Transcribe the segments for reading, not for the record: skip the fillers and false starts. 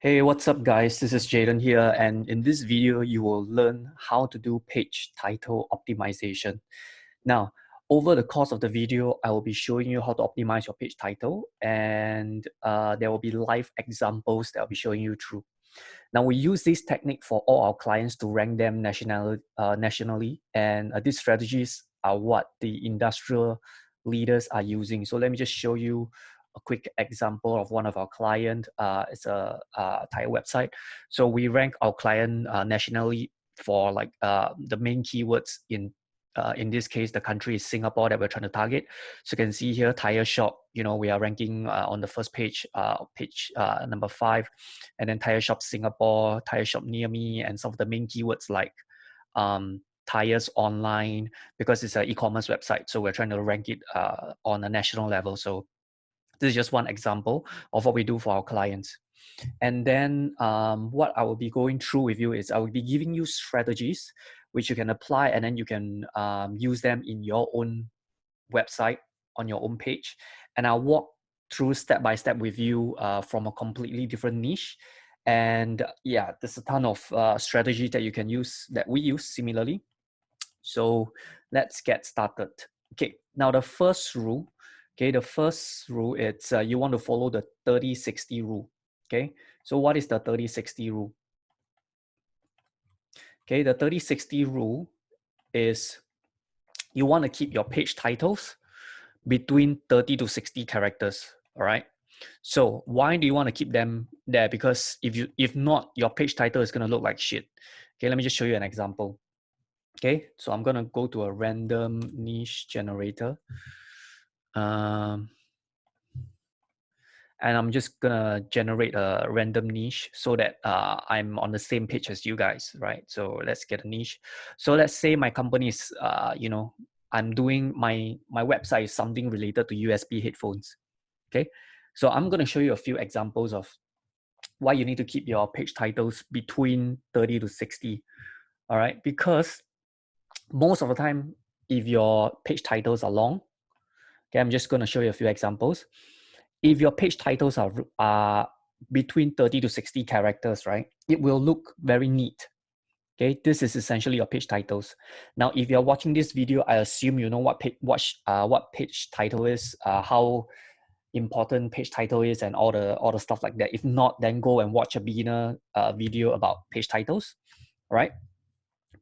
Hey, what's up guys? This is Jaden here, and in this video, you will learn how to do page title optimization. Now, over the course of the video, I will be showing you how to optimize your page title, and there will be live examples that I'll be showing you through. Now, we use this technique for all our clients to rank them nationally, and these strategies are what the industrial leaders are using. So let me just show you a quick example of one of our client. It's a tire website. So we rank our client nationally for like the main keywords in this case, the country is Singapore that we're trying to target. So you can see here, tire shop, we are ranking on the first page, page number 5, and then tire shop Singapore, tire shop near me, and some of the main keywords like tires online, because it's an e-commerce website. So we're trying to rank it on a national level. So this is just one example of what we do for our clients. And then what I will be going through with you is I will be giving you strategies which you can apply, and then you can use them in your own website on your own page. And I'll walk through step by step with you from a completely different niche. And yeah, there's a ton of strategy that you can use, that we use similarly. So let's get started. Okay, now the first rule, it's you want to follow the 30-60 rule. Okay, so what is the 30-60 rule? Okay, the 30-60 rule is you want to keep your page titles between 30 to 60 characters. All right. So why do you want to keep them there? Because if not, your page title is going to look like shit. Okay, let me just show you an example. Okay, so I'm going to go to a random niche generator. And I'm just gonna generate a random niche so that I'm on the same page as you guys, right? So let's get a niche. So let's say my company is, I'm doing my website is something related to USB headphones. Okay, so I'm gonna show you a few examples of why you need to keep your page titles between 30 to 60. All right, because most of the time, if your page titles are long, okay, I'm just gonna show you a few examples. If your page titles are between 30 to 60 characters, right, it will look very neat. Okay, this is essentially your page titles. Now, if you're watching this video, I assume you know what page title is, how important page title is, and all the stuff like that. If not, then go and watch a beginner video about page titles, right?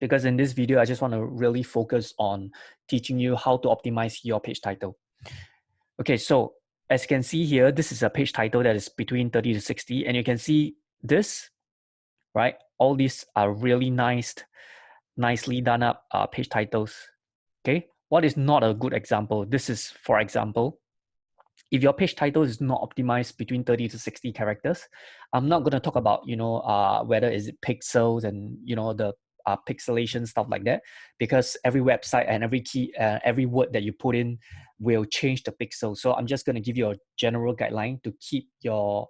Because in this video, I just want to really focus on teaching you how to optimize your page title. Okay, so as you can see here, this is a page title that is between 30 to 60, and you can see this, right? All these are really nicely done up page titles. Okay, what is not a good example? This is, for example, if your page title is not optimized between 30 to 60 characters, I'm not going to talk about, whether is it pixels and, the pixelation, stuff like that, because every website and every word that you put in will change the pixel. So I'm just going to give you a general guideline to keep your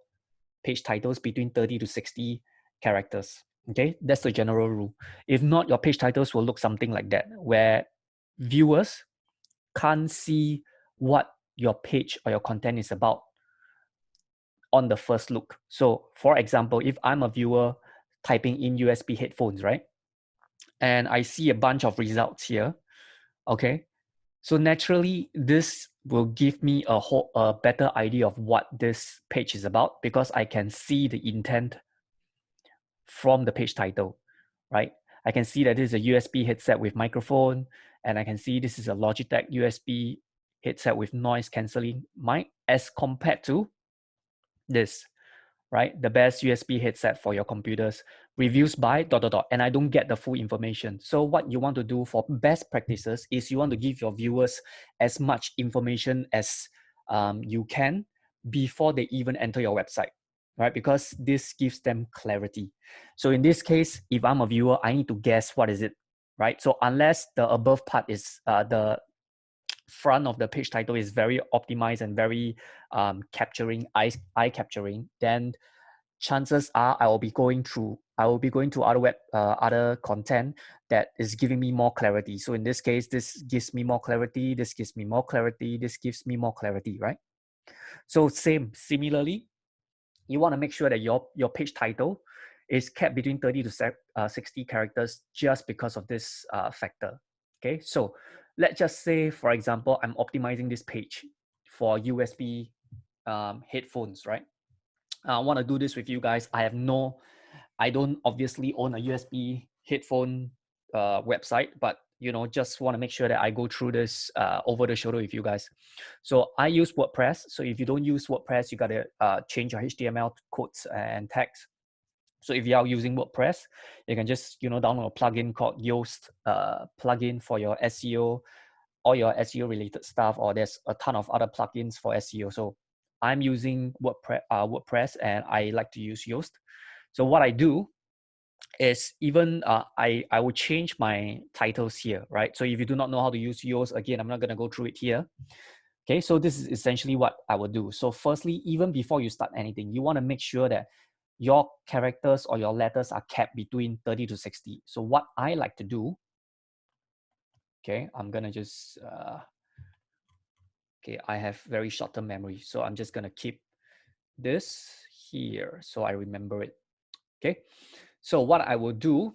page titles between 30 to 60 characters. Okay, that's the general rule. If not, your page titles will look something like that, where viewers can't see what your page or your content is about on the first look. So for example, if I'm a viewer typing in USB headphones, right, and I see a bunch of results here, okay, so naturally this will give me a better idea of what this page is about, because I can see the intent from the page title, right? I can see that this is a USB headset with microphone, and I can see this is a Logitech USB headset with noise cancelling mic, as compared to this, right? The best USB headset for your computers, reviews by ... and I don't get the full information. So what you want to do for best practices is you want to give your viewers as much information as you can before they even enter your website, right? Because this gives them clarity. So in this case, if I'm a viewer, I need to guess what is it, right? So unless the above part is the front of the page title is very optimized and very capturing, eye capturing, then chances are I will be going to other content that is giving me more clarity. So in this case, this gives me more clarity, this gives me more clarity, this gives me more clarity, right? So similarly, you want to make sure that your page title is kept between 30 to 60 characters just because of this factor. Okay, so let's just say, for example, I'm optimizing this page for USB headphones, right? I want to do this with you guys. I don't obviously own a USB headphone website, but just want to make sure that I go through this over the shoulder with you guys. So I use WordPress. So if you don't use WordPress, you gotta change your HTML codes and tags. So if you are using WordPress, you can just download a plugin called Yoast plugin for your SEO, all your SEO related stuff, or there's a ton of other plugins for SEO. So I'm using WordPress, and I like to use Yoast. So what I do is even I will change my titles here, right? So if you do not know how to use Yoast, again, I'm not going to go through it here. Okay, so this is essentially what I would do. So firstly, even before you start anything, you want to make sure that your characters or your letters are kept between 30 to 60. So what I like to do, okay, I'm going to just, okay, I have very short-term memory. So I'm just going to keep this here so I remember it. Okay, so what I will do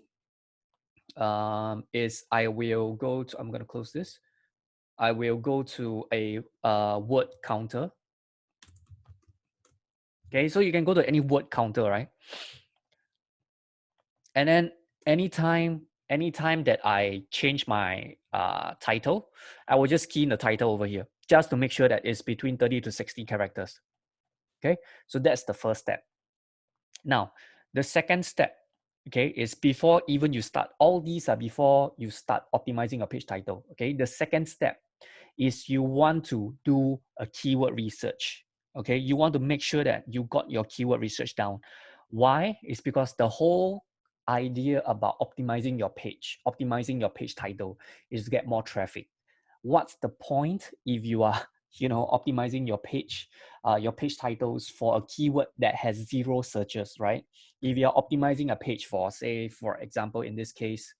is I will go to, I'm going to close this. I will go to a word counter. Okay, so you can go to any word counter, right? And then anytime that I change my title, I will just key in the title over here just to make sure that it's between 30 to 60 characters. Okay, so that's the first step. Now, the second step, okay, is before even you start, all these are before you start optimizing your page title. Okay, the second step is you want to do a keyword research. Okay, you want to make sure that you got your keyword research down. Why? It's because the whole idea about optimizing your page title is to get more traffic. What's the point if you are optimizing your page titles for a keyword that has 0 searches, right? If you're optimizing a page for, say, for example, in this case,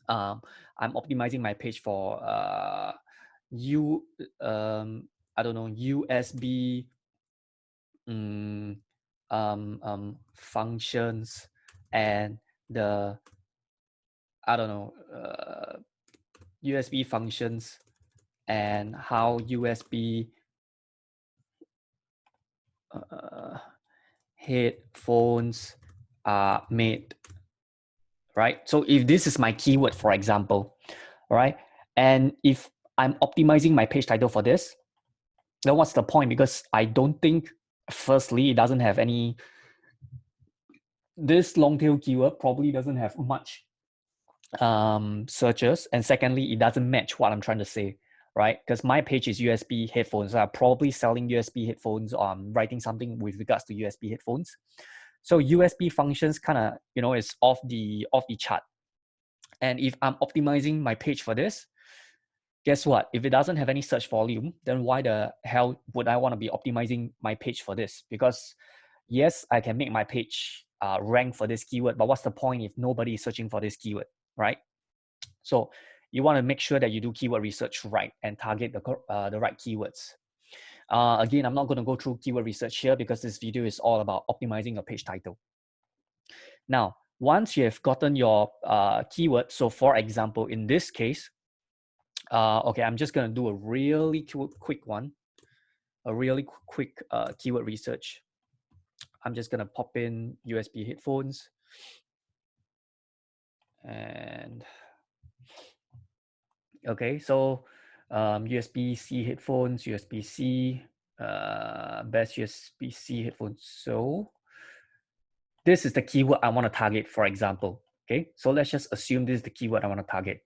I'm optimizing my page for I don't know, USB functions and the I don't know USB functions and how USB headphones are made, right? So if this is my keyword, for example, right, and if I'm optimizing my page title for this, then what's the point? Because I don't think, firstly, it doesn't have any, this long tail keyword probably doesn't have much searches, and secondly, it doesn't match what I'm trying to say, right? Because my page is USB headphones. So I'm probably selling USB headphones, or I'm writing something with regards to USB headphones. So USB functions kind of, is off the chart. And if I'm optimizing my page for this, guess what? If it doesn't have any search volume, then why the hell would I want to be optimizing my page for this? Because yes, I can make my page rank for this keyword, but what's the point if nobody is searching for this keyword, right? So you want to make sure that you do keyword research right and target the right keywords. Again, I'm not going to go through keyword research here because this video is all about optimizing your page title. Now, once you have gotten your keyword, so for example, in this case, okay, I'm just going to do a really quick one, a really quick keyword research. I'm just going to pop in USB headphones and okay, so USB-C headphones, USB-C, best USB-C headphones. So this is the keyword I want to target, for example. Okay, so let's just assume this is the keyword I want to target.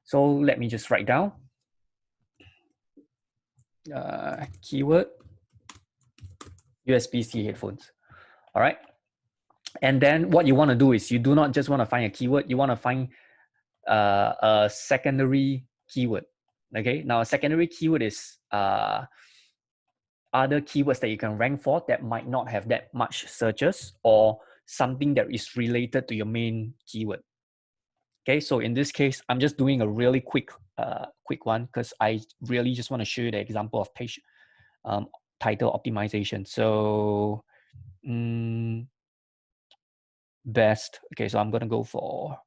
So let me just write down keyword USB-C headphones. All right. And then what you want to do is you do not just want to find a keyword, you want to find a secondary keyword. Okay, now a secondary keyword is other keywords that you can rank for that might not have that much searches, or something that is related to your main keyword. Okay, so in this case, I'm just doing a really quick one because I really just want to show you the example of page title optimization. So Best. Okay, so I'm gonna go for,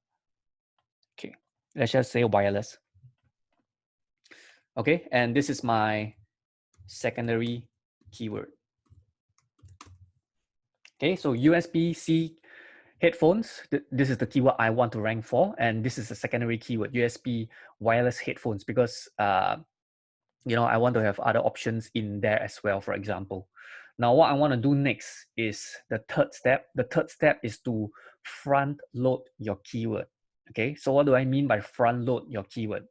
okay, let's just say wireless. Okay, and this is my secondary keyword. Okay, so USB-C headphones, this is the keyword I want to rank for, and this is a secondary keyword, USB wireless headphones, because I want to have other options in there as well, for example. Now, what I want to do next is the third step. The third step is to front load your keyword. Okay, so what do I mean by front load your keyword?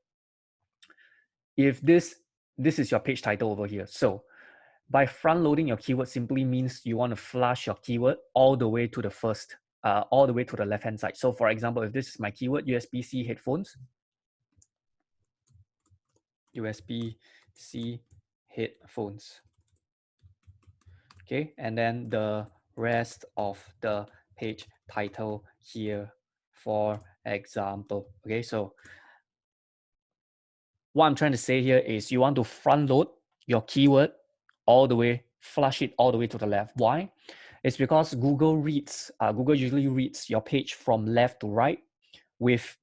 If this is your page title over here, so by front loading your keyword simply means you want to flush your keyword all the way to the first, all the way to the left hand side. So for example, if this is my keyword, USB-C headphones, USB-C headphones. Okay, and then the rest of the page title here, for example. Okay, so what I'm trying to say here is you want to front load your keyword all the way, flush it all the way to the left. Why? It's because Google usually reads your page from left to right. With,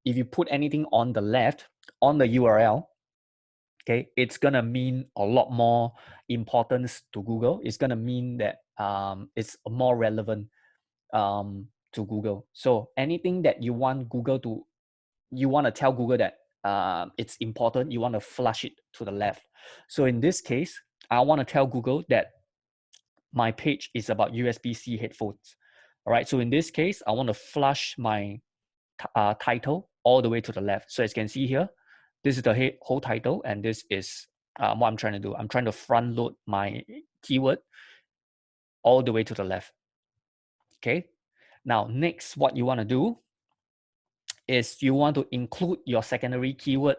if you put anything on the left on the URL, okay, it's gonna mean a lot more importance to Google. It's gonna mean that it's more relevant to Google. So anything that you want you want to tell Google that it's important, you want to flush it to the left. So in this case, I want to tell Google that my page is about USB-C headphones. All right. So in this case, I want to flush my title all the way to the left. So as you can see here, this is the whole title, and this is what I'm trying to do. I'm trying to front load my keyword all the way to the left. Okay. Now, next, what you want to do is you want to include your secondary keyword,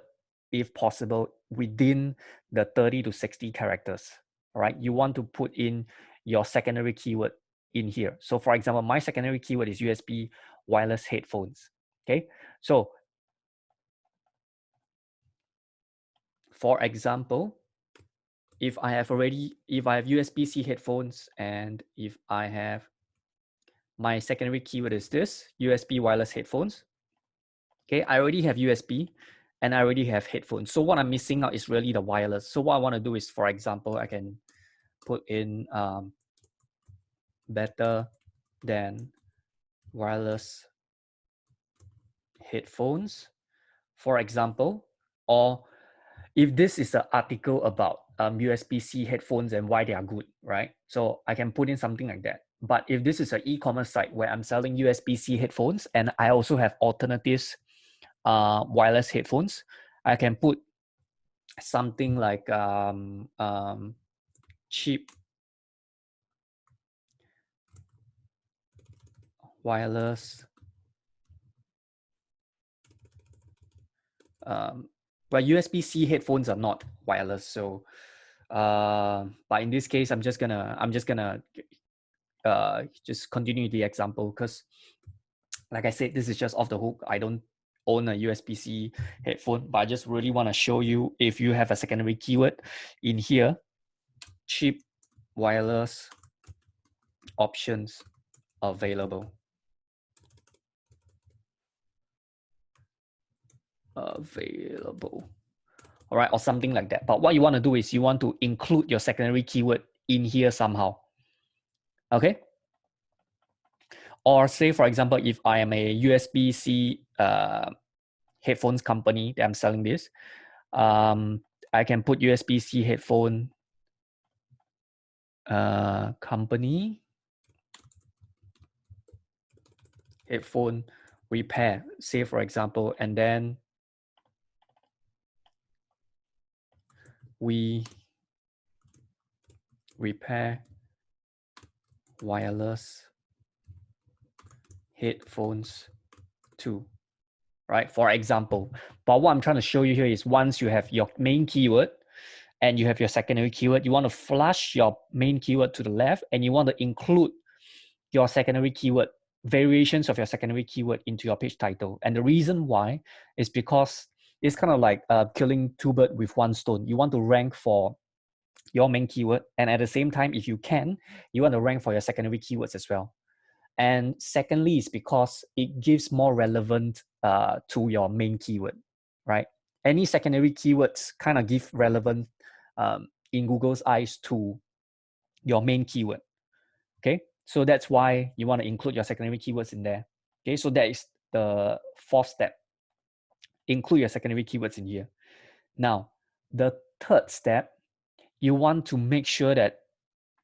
if possible, within the 30 to 60 characters. All right. You want to put in your secondary keyword in here. So for example, my secondary keyword is USB wireless headphones. Okay. So for example, if I have USB-C headphones, and if I have my secondary keyword is this USB wireless headphones. Okay, I already have USB and I already have headphones. So what I'm missing out is really the wireless. So what I want to do is, for example, I can put in better than wireless headphones, for example. Or if this is an article about USB-C headphones and why they are good, right? So I can put in something like that. But if this is an e-commerce site where I'm selling USB-C headphones and I also have alternatives wireless headphones, I can put something like cheap wireless, but USB-C headphones are not wireless. So, but in this case, I'm just gonna just continue the example, because, like I said, this is just off the hook. I don't own a USB-C headphone, but I just really want to show you, if you have a secondary keyword in here, cheap wireless options available. All right, or something like that. But what you want to do is you want to include your secondary keyword in here somehow. Okay. Or say, for example, if I am a USB-C headphones company that I'm selling this, I can put USB-C headphone company headphone repair, say for example, and then we repair wireless headphones too, right? For example. But what I'm trying to show you here is, once you have your main keyword and you have your secondary keyword, you want to flush your main keyword to the left, and you want to include your secondary keyword, variations of your secondary keyword, into your page title. And the reason why is because it's kind of like killing two birds with one stone. You want to rank for your main keyword. And at the same time, if you can, you want to rank for your secondary keywords as well. And secondly, is because it gives more relevant to your main keyword, right? Any secondary keywords kind of give relevant in Google's eyes to your main keyword. Okay, so that's why you want to include your secondary keywords in there. Okay, so that is the fourth step. Include your secondary keywords in here. Now, the third step, you want to make sure that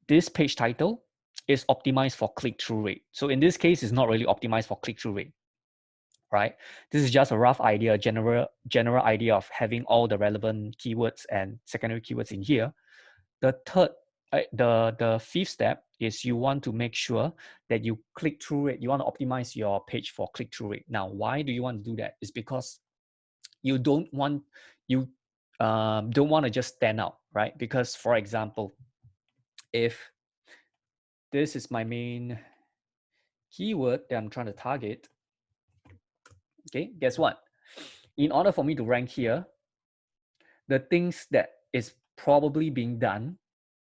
this page title is optimized for click-through rate. So in this case, it's not really optimized for click-through rate, right? This is just a rough idea, general idea of having all the relevant keywords and secondary keywords in here. The third, the fifth step is you want to make sure that you click-through rate. You want to optimize your page for click-through rate. Now, why do you want to do that? It's because you don't want to just stand out, right? Because for example, if this is my main keyword that I'm trying to target, okay, guess what? In order for me to rank here, the things that is probably being done,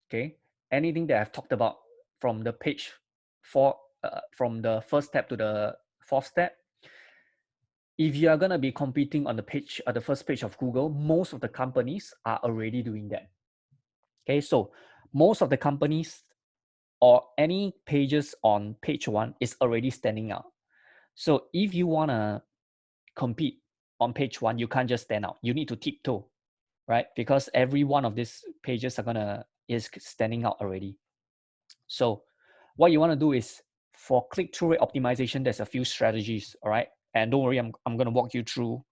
okay, anything that I've talked about from the page from the first step to the fourth step, if you are going to be competing on the page, the first page of Google, most of the companies are already doing that. Okay, so most of the companies or any pages on page one is already standing out. So if you want to compete on page one, you can't just stand out. You need to tiptoe, right? Because every one of these pages is standing out already. So what you want to do is for click-through rate optimization, there's a few strategies, all right? And don't worry, I'm going to walk you through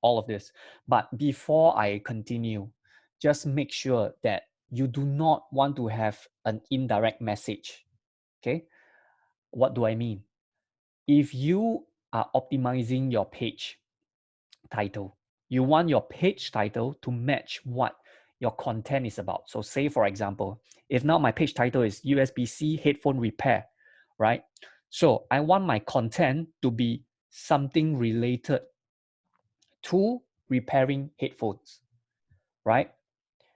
all of this. But before I continue, just make sure that you do not want to have an indirect message, okay? What do I mean? If you are optimizing your page title, you want your page title to match what your content is about. So say, for example, if now my page title is USB-C headphone repair, right? So I want my content to be something related to repairing headphones, right?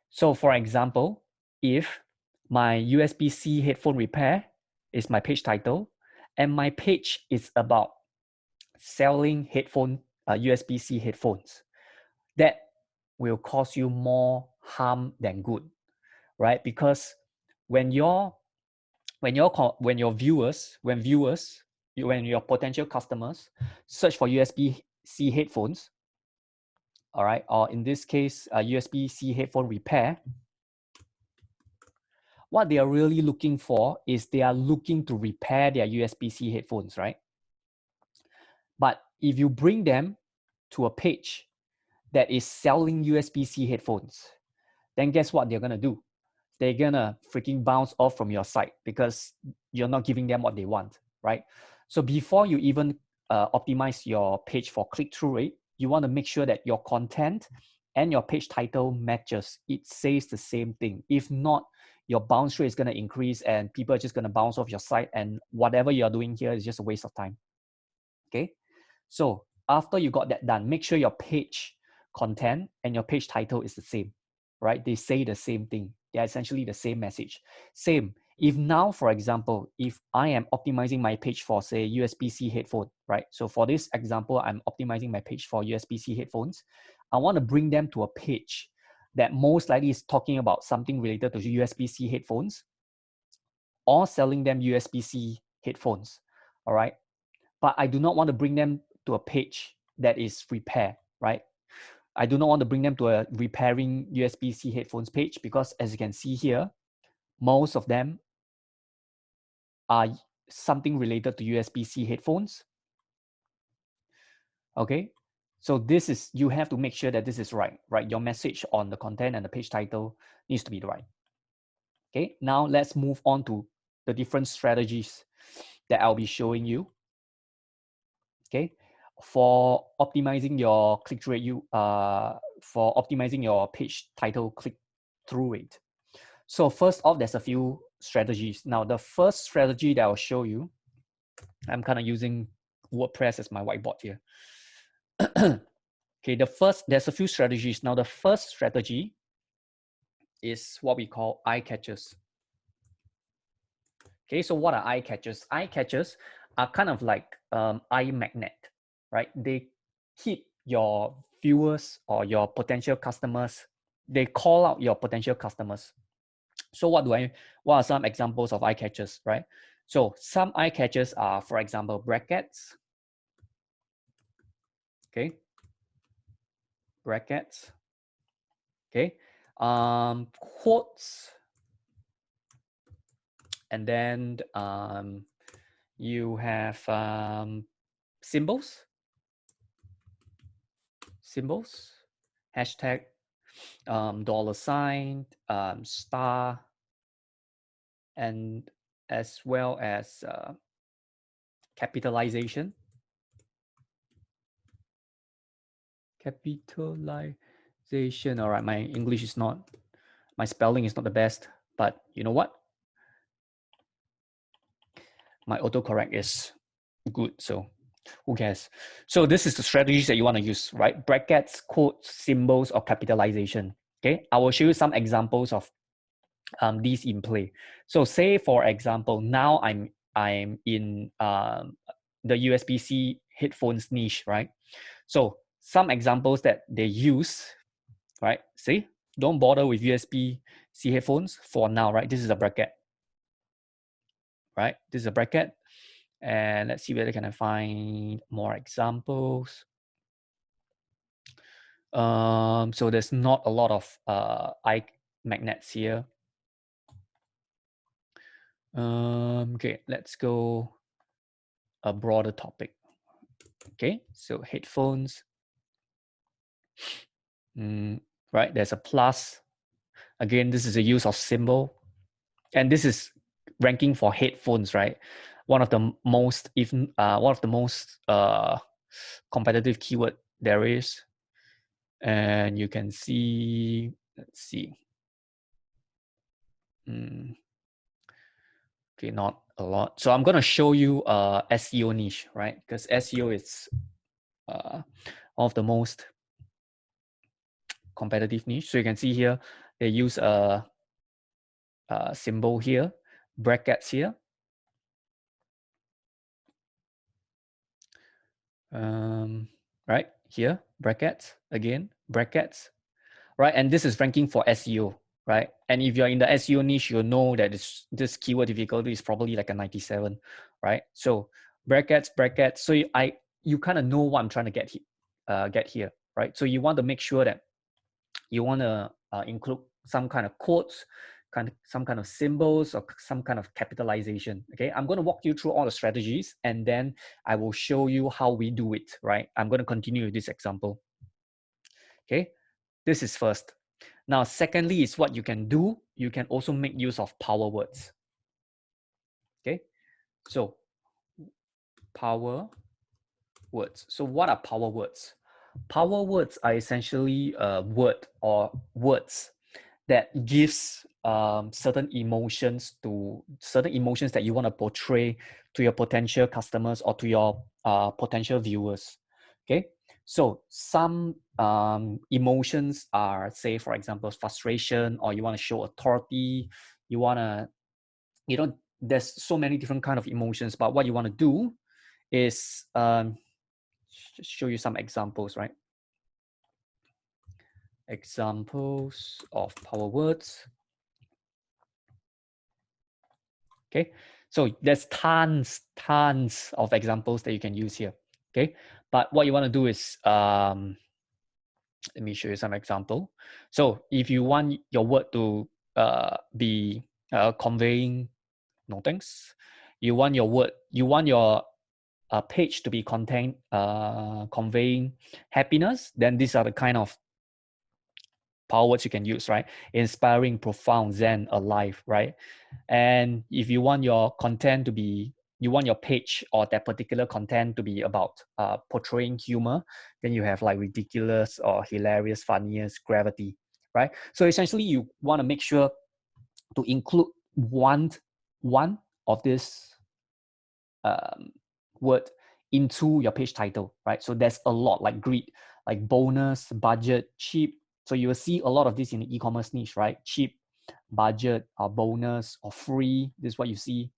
So for example, if my USB-C headphone repair is my page title, and my page is about selling USB-C headphones, that will cause you more harm than good, right? Because when your viewers, when your potential customers search for USB-C headphones, all right, or in this case, USB-C headphone repair, what they are really looking for is they are looking to repair their USB-C headphones, right? But if you bring them to a page that is selling USB-C headphones, then guess what they're gonna do? They're gonna freaking bounce off from your site because you're not giving them what they want, right? So before you even optimize your page for click-through rate, you want to make sure that your content and your page title matches. It says the same thing. If not, your bounce rate is going to increase and people are just going to bounce off your site, and whatever you're doing here is just a waste of time. Okay, so after you got that done, make sure your page content and your page title is the same, right? They say the same thing. They're essentially the same message. Same. If now, for example, if I am optimizing my page for, say, USB-C headphone, right? So for this example, I'm optimizing my page for USB-C headphones. I want to bring them to a page that most likely is talking about something related to USB-C headphones or selling them USB-C headphones, all right? But I do not want to bring them to a page that is repair, right? I do not want to bring them to a repairing USB-C headphones page because, as you can see here, most of them are something related to USB-C headphones. Okay, so this is, you have to make sure that this is right? Your message on the content and the page title needs to be right. Okay, now let's move on to the different strategies that I'll be showing you. Okay, for optimizing your click-through rate, for optimizing your page title click-through rate. So first off, there's a few strategies. Now, the first strategy that I'll show you, I'm kind of using WordPress as my whiteboard here. Okay, there's a few strategies. Now, the first strategy is what we call eye catchers. Okay, so what are eye catchers? Eye catchers are kind of like eye magnet, right? They hit your viewers or your potential customers. They call out your potential customers. So what are some examples of eye catchers, right? So some eye catchers are, for example, brackets. Okay, brackets. Okay, quotes, and then you have symbols, hashtag, dollar sign, star, and as well as capitalization. All right, my English is not, my spelling is not the best, but you know what? My autocorrect is good, so who cares? So this is the strategies that you want to use, right? Brackets, quotes, symbols, or capitalization. Okay, I will show you some examples of these in play. So say for example, now I'm in the USB-C headphones niche, right? So some examples that they use, right? See, don't bother with USB-C headphones for now, right? This is a bracket, right? This is a bracket. And let's see whether can I find more examples. So there's not a lot of eye magnets here. Okay, let's go a broader topic. Okay, so headphones. Right, there's a plus. Again, this is a use of symbol. And this is ranking for headphones, right? One of the most, competitive keyword there is. And you can see, let's see. Okay, not a lot. So I'm going to show you SEO niche, right? Because SEO is one of the most competitive niche. So you can see here, they use a symbol here, brackets here. Right here, brackets, again, brackets, right? And this is ranking for SEO, right? And if you're in the SEO niche, you'll know that this keyword difficulty is probably like a 97, right? So brackets. So you kind of know what I'm trying to get here, right? So you want to make sure that you want to include some kind of quotes, some kind of symbols, or some kind of capitalization. Okay, I'm going to walk you through all the strategies, and then I will show you how we do it, right? I'm going to continue with this example. Okay, this is first. Now, secondly is what you can do. You can also make use of power words. Okay, so power words. So what are power words? Power words are essentially a word or words that gives certain emotions that you want to portray to your potential customers or to your potential viewers. Okay, so some emotions are, say, for example, frustration, or you want to show authority. You want to, there's so many different kind of emotions, but what you want to do is just show you some examples, right? Examples of power words. Okay, so there's tons of examples that you can use here. Okay, but what you want to do is let me show you some example. So if you want your word to be conveying, no thanks, you want your page to be conveying happiness, then these are the kind of power words you can use, right? Inspiring, profound, zen, alive, right? And if you want your content to be, you want your page or that particular content to be about portraying humor, then you have like ridiculous or hilarious, funniest, gravity, right? So essentially you want to make sure to include one of this word into your page title, right? So there's a lot like greed, like bonus, budget, cheap, So you will see a lot of this in the e-commerce niche, right? Cheap, budget, or bonus, or free. This is what you see.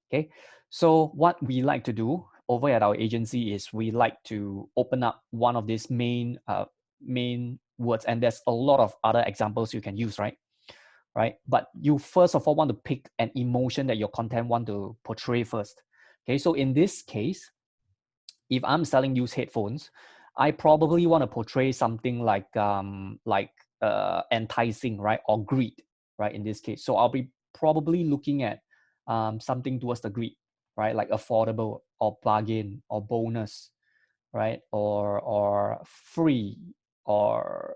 Okay. So what we like to do over at our agency is we like to open up one of these main words, and there's a lot of other examples you can use, right? But you first of all want to pick an emotion that your content want to portray first. Okay. So in this case, if I'm selling used headphones, I probably want to portray something like enticing, right, or greed, right? In this case, so I'll be probably looking at something towards the greed, right, like affordable or bargain or bonus, right, or free or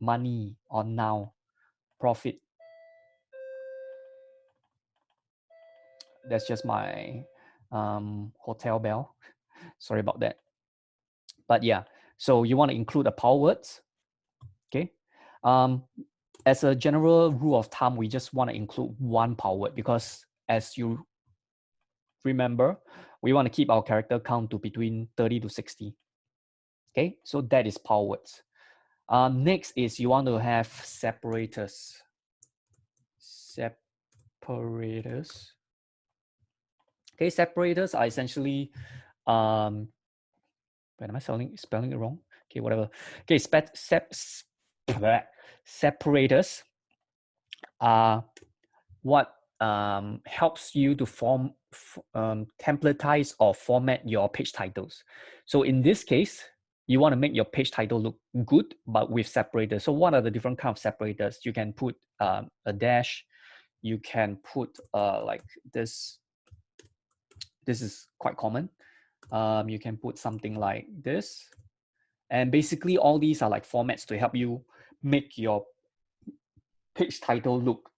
money or now profit. That's just my hotel bell. Sorry about that. But yeah, so you want to include the power words. Okay. As a general rule of thumb, we just want to include one power word because as you remember, we want to keep our character count to between 30 to 60. Okay, so that is power words. Next is you want to have separators. Separators. Okay, separators are essentially, when am I spelling it wrong? Okay, whatever. Okay, separators are what helps you to templatize or format your page titles. So in this case, you want to make your page title look good, but with separators. So what are the different kind of separators? You can put a dash. You can put like this. This is quite common. You can put something like this. And basically all these are like formats to help you make your page title look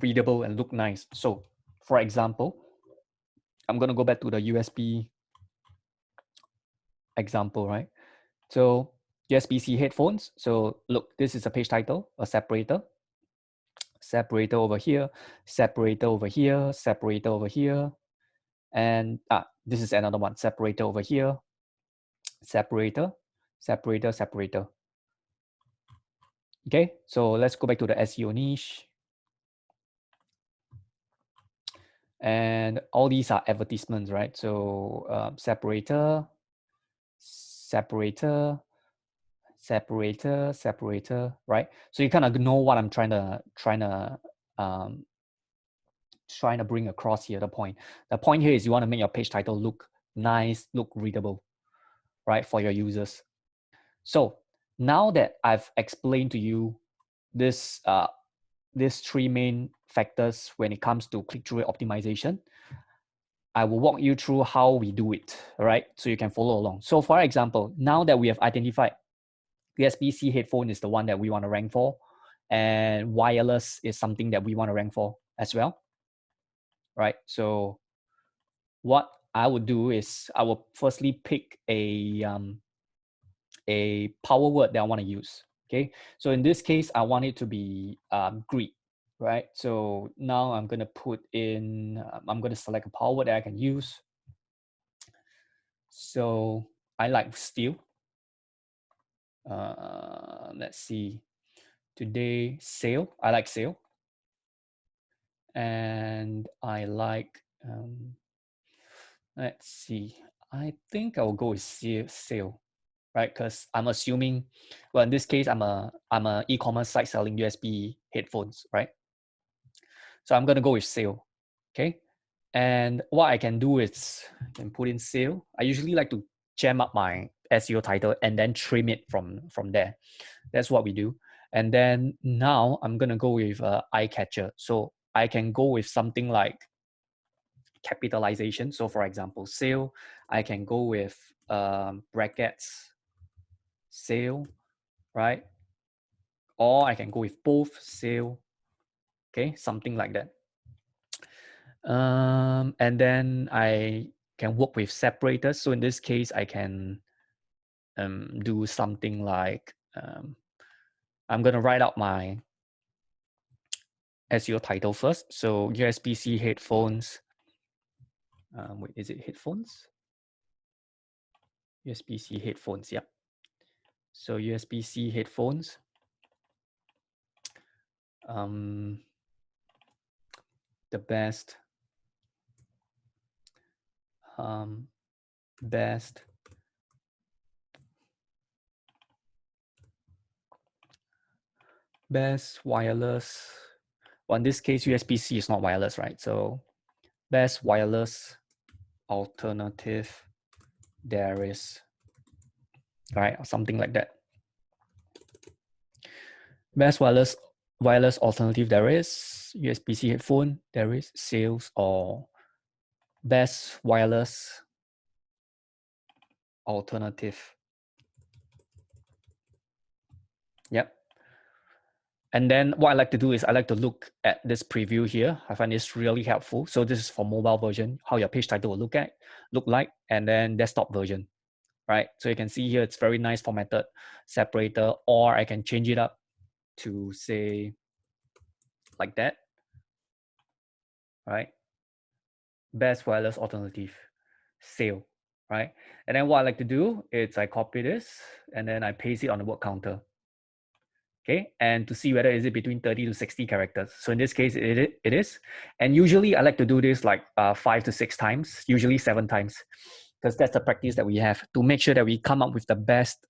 readable and look nice. So for example, I'm going to go back to the USB example, right? So USB-C headphones. So look, this is a page title, a separator. Separator over here, separator over here, separator over here. And this is another one, separator over here, separator, separator, separator. Okay, so let's go back to the SEO niche. And all these are advertisements, right? So separator, separator, separator, separator, right? So you kind of know what I'm trying to bring across here. The point here is you want to make your page title look nice, look readable, right, for your users. So now that I've explained to you this these three main factors when it comes to click-through optimization, I will walk you through how we do it, right? So you can follow along. So for example, now that we have identified USB-C headphone is the one that we want to rank for, and wireless is something that we want to rank for as well, right? So what I would do is I will firstly pick a power word that I want to use. Okay, so in this case, I want it to be greed, right? So now I'm going to put in, I'm going to select a power word that I can use. So I like steal. Let's see. Today, sale. I like sale. And I like, let's see. I think I'll go with sale, right? Because I'm assuming, well, in this case, I'm a e-commerce site selling USB headphones, right? So I'm gonna go with sale, okay? And what I can do is I can put in sale. I usually like to jam up my SEO title and then trim it from there. That's what we do. And then now I'm gonna go with eye catcher. So I can go with something like capitalization. So for example, sale, I can go with brackets, sale, right? Or I can go with both sale, okay, something like that. And then I can work with separators. So in this case, I can do something like, I'm gonna write out my SEO title first. So USB-C headphones. Wait, is it headphones? USB-C headphones, yeah. So USB-C headphones. The best best wireless. Well, in this case, USB-C is not wireless, right? So best wireless alternative there is, right? Or something like that. Best wireless alternative there is, USB-C headphone there is, sales, or best wireless alternative. Yep. And then what I like to do is I like to look at this preview here. I find this really helpful. So this is for mobile version, how your page title will look like, and then desktop version, right? So you can see here, it's very nice formatted separator, or I can change it up to say like that, right? Best wireless alternative, sale, right? And then what I like to do is I copy this and then I paste it on the word counter. Okay, and to see whether is it between 30 to 60 characters. So in this case, it is. And usually I like to do this like 5 to 6 times, usually 7 times, because that's the practice that we have to make sure that we come up with the best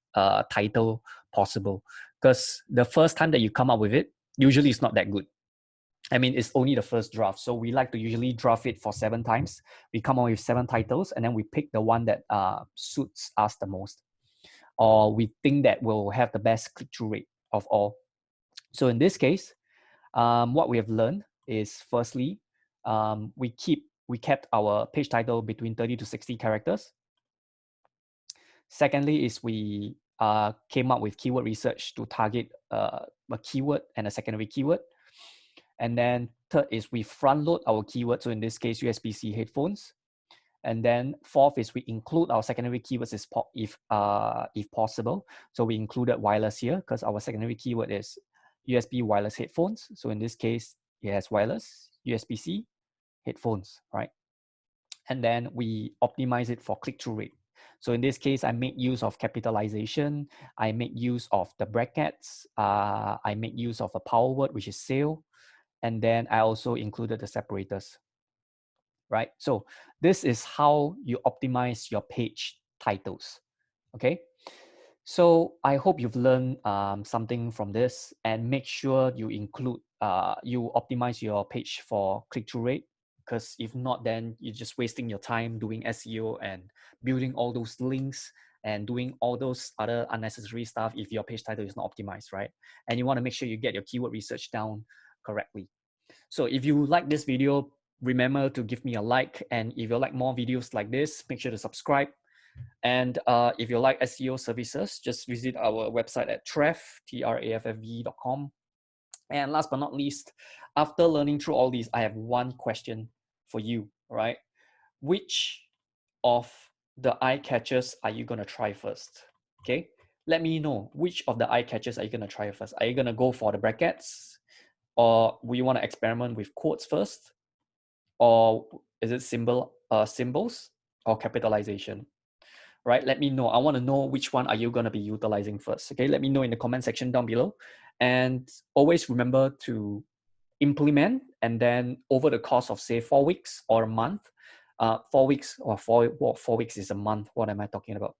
title possible. Because the first time that you come up with it, usually it's not that good. I mean, it's only the first draft. So we like to usually draft it for 7 times. We come up with 7 titles and then we pick the one that suits us the most, or we think that will have the best click-through rate of all. So in this case, what we have learned is firstly, we kept our page title between 30 to 60 characters. Secondly is we came up with keyword research to target a keyword and a secondary keyword. And then third is we front load our keyword. So in this case, USB-C headphones. And then fourth is we include our secondary keywords if possible. So we included wireless here because our secondary keyword is USB wireless headphones. So in this case, it has wireless, USB-C headphones, right? And then we optimize it for click-through rate. So in this case, I make use of capitalization. I make use of the brackets. I make use of a power word, which is sale. And then I also included the separators, right? So this is how you optimize your page titles, okay? So I hope you've learned something from this, and make sure you include, you optimize your page for click-through rate, because if not, then you're just wasting your time doing SEO and building all those links and doing all those other unnecessary stuff if your page title is not optimized, right? And you want to make sure you get your keyword research down correctly. So if you like this video, remember to give me a like. And if you like more videos like this, make sure to subscribe. And if you like SEO services, just visit our website at traffv.com. And last but not least, after learning through all these, I have one question for you, right? Which of the eye catchers are you going to try first? Okay, let me know which of the eye catchers are you going to try first. Are you going to go for the brackets, or we want to experiment with quotes first, or is it symbols or capitalization? Right? Let me know. I want to know which one are you going to be utilizing first. Okay, let me know in the comment section down below. And always remember to implement, and then over the course of say 4 weeks or a month, 4 weeks or 4 weeks is a month. What am I talking about?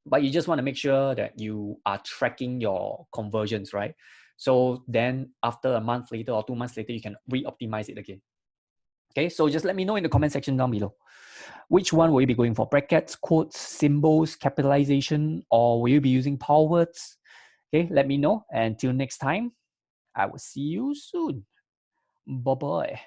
But you just want to make sure that you are tracking your conversions, right? So then after a month later or 2 months later, you can re-optimize it again. Okay, so just let me know in the comment section down below. Which one will you be going for? Brackets, quotes, symbols, capitalization, or will you be using power words? Okay, let me know. Until next time, I will see you soon. Bye-bye.